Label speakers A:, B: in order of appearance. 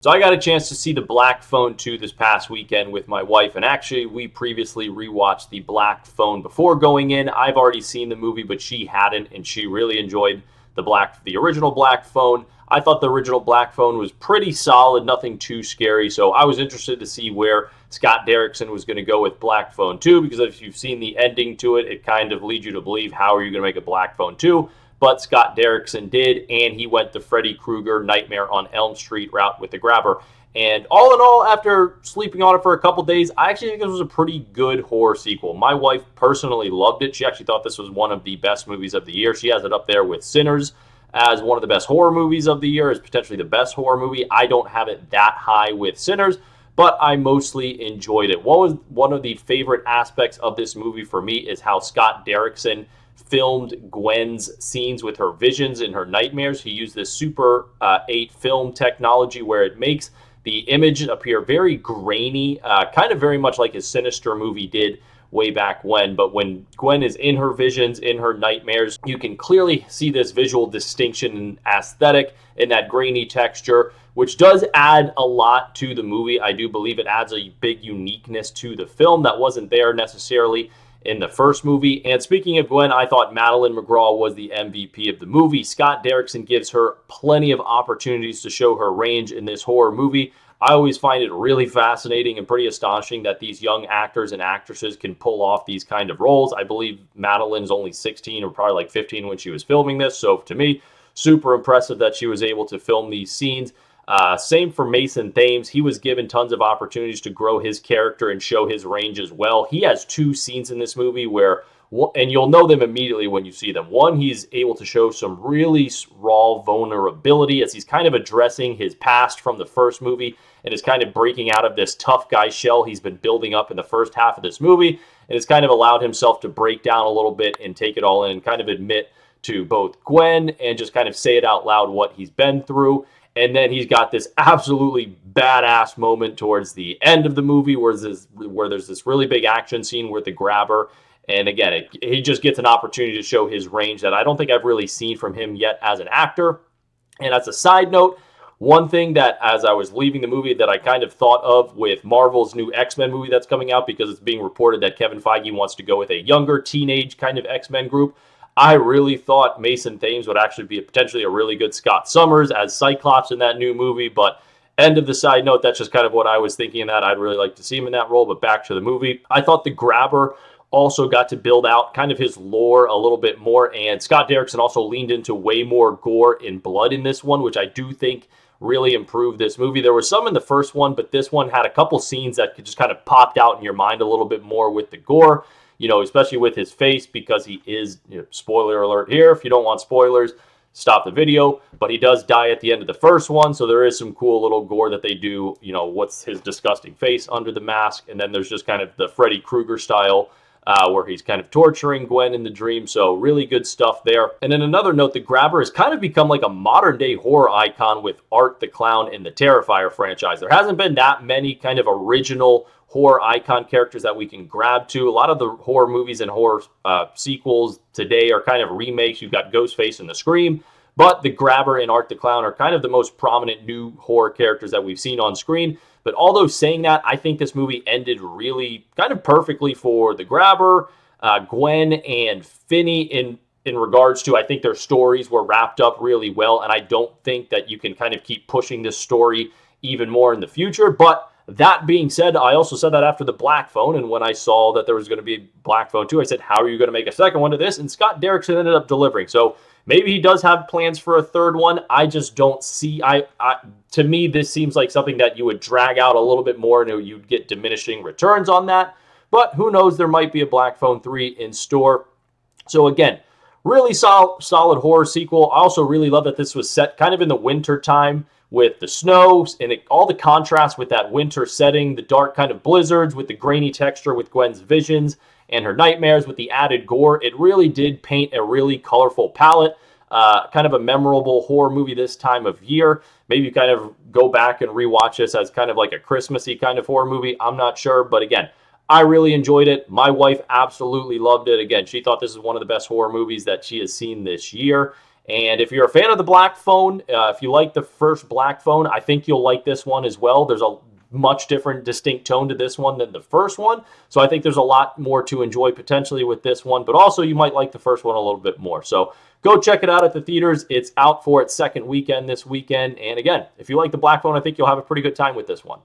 A: So I got a chance to see The Black Phone 2 this past weekend with my wife, and actually we previously rewatched The Black Phone before going in. I've already seen the movie, but she hadn't, and she really enjoyed the original Black Phone. I thought the original Black Phone was pretty solid, nothing too scary, so I was interested to see where Scott Derrickson was going to go with Black Phone 2, because if you've seen the ending to it, it kind of leads you to believe how are you going to make a Black Phone 2? But Scott Derrickson did, and he went the Freddy Krueger Nightmare on Elm Street route with the grabber. And all in all, after sleeping on it for a couple days, I actually think this was a pretty good horror sequel. My wife personally loved it. She actually thought this was one of the best movies of the year. She has it up there with Sinners as one of the best horror movies of the year, as potentially the best horror movie. I don't have it that high with Sinners, but I mostly enjoyed it. One of the favorite aspects of this movie for me is how Scott Derrickson filmed Gwen's scenes with her visions and her nightmares. He used this Super 8 film technology where it makes the image appear very grainy, kind of very much like his Sinister movie did way back when. But when Gwen is in her visions, in her nightmares, you can clearly see this visual distinction and aesthetic in that grainy texture, which does add a lot to the movie. I do believe it adds a big uniqueness to the film that wasn't there necessarily in the first movie. And speaking of Gwen, I thought Madeline McGraw was the MVP of the movie. Scott Derrickson gives her plenty of opportunities to show her range in this horror movie. I always find it really fascinating and pretty astonishing that these young actors and actresses can pull off these kind of roles. I believe Madeline's only 16 or probably like 15 when she was filming this. So to me, super impressive that she was able to film these scenes. Same for Mason Thames. He was given tons of opportunities to grow his character and show his range as well. He has two scenes in this movie where, and you'll know them immediately when you see them. One, he's able to show some really raw vulnerability as he's kind of addressing his past from the first movie and is kind of breaking out of this tough guy shell he's been building up in the first half of this movie, and has kind of allowed himself to break down a little bit and take it all in and kind of admit to both Gwen and just kind of say it out loud what he's been through. And then he's got this absolutely badass moment towards the end of the movie where there's this really big action scene with the grabber. And again, he just gets an opportunity to show his range that I don't think I've really seen from him yet as an actor. And as a side note, one thing that as I was leaving the movie that I kind of thought of with Marvel's new X-Men movie that's coming out, because it's being reported that Kevin Feige wants to go with a younger teenage kind of X-Men group, I really thought Mason Thames would actually be potentially a really good Scott Summers as Cyclops in that new movie. But end of the side note, that's just kind of what I was thinking, that I'd really like to see him in that role. But back to the movie, I thought the grabber also got to build out kind of his lore a little bit more. And Scott Derrickson also leaned into way more gore and blood in this one, which I do think really improved this movie. There was some in the first one, but this one had a couple scenes that just kind of popped out in your mind a little bit more with the gore. Especially with his face, because he is, spoiler alert here. If you don't want spoilers, stop the video. But he does die at the end of the first one, so there is some cool little gore that they do. What's his disgusting face under the mask? And then there's just kind of the Freddy Krueger style, where he's kind of torturing Gwen in the dream. So really good stuff there. And then another note, the grabber has kind of become like a modern day horror icon with Art the Clown in the Terrifier franchise. There hasn't been that many kind of original horror icon characters that we can grab to. A lot of the horror movies and horror sequels today are kind of remakes. You've got Ghostface and the Scream, but the grabber and Art the Clown are kind of the most prominent new horror characters that we've seen on screen. But although saying that, I think this movie ended really kind of perfectly for the grabber, Gwen, and Finney in regards to, I think their stories were wrapped up really well, and I don't think that you can kind of keep pushing this story even more in the future. But that being said, I also said that after the Black Phone, and when I saw that there was going to be a Black Phone 2, I said, how are you going to make a second one to this? And Scott Derrickson ended up delivering. So maybe he does have plans for a third one. I just don't see, to me, this seems like something that you would drag out a little bit more and you'd get diminishing returns on that. But who knows, there might be a Black Phone 3 in store. So again, really solid horror sequel. I also really love that this was set kind of in the winter time, with the snow and all the contrast with that winter setting, the dark kind of blizzards with the grainy texture with Gwen's visions and her nightmares with the added gore. It really did paint a really colorful palette, kind of a memorable horror movie this time of year. Maybe you kind of go back and rewatch this as kind of like a Christmassy kind of horror movie. I'm not sure, but again, I really enjoyed it. My wife absolutely loved it. Again, she thought this is one of the best horror movies that she has seen this year. And if you're a fan of the Black Phone, if you like the first Black Phone, I think you'll like this one as well. There's a much different, distinct tone to this one than the first one. So I think there's a lot more to enjoy potentially with this one, but also you might like the first one a little bit more. So go check it out at the theaters. It's out for its second weekend this weekend. And again, if you like the Black Phone, I think you'll have a pretty good time with this one.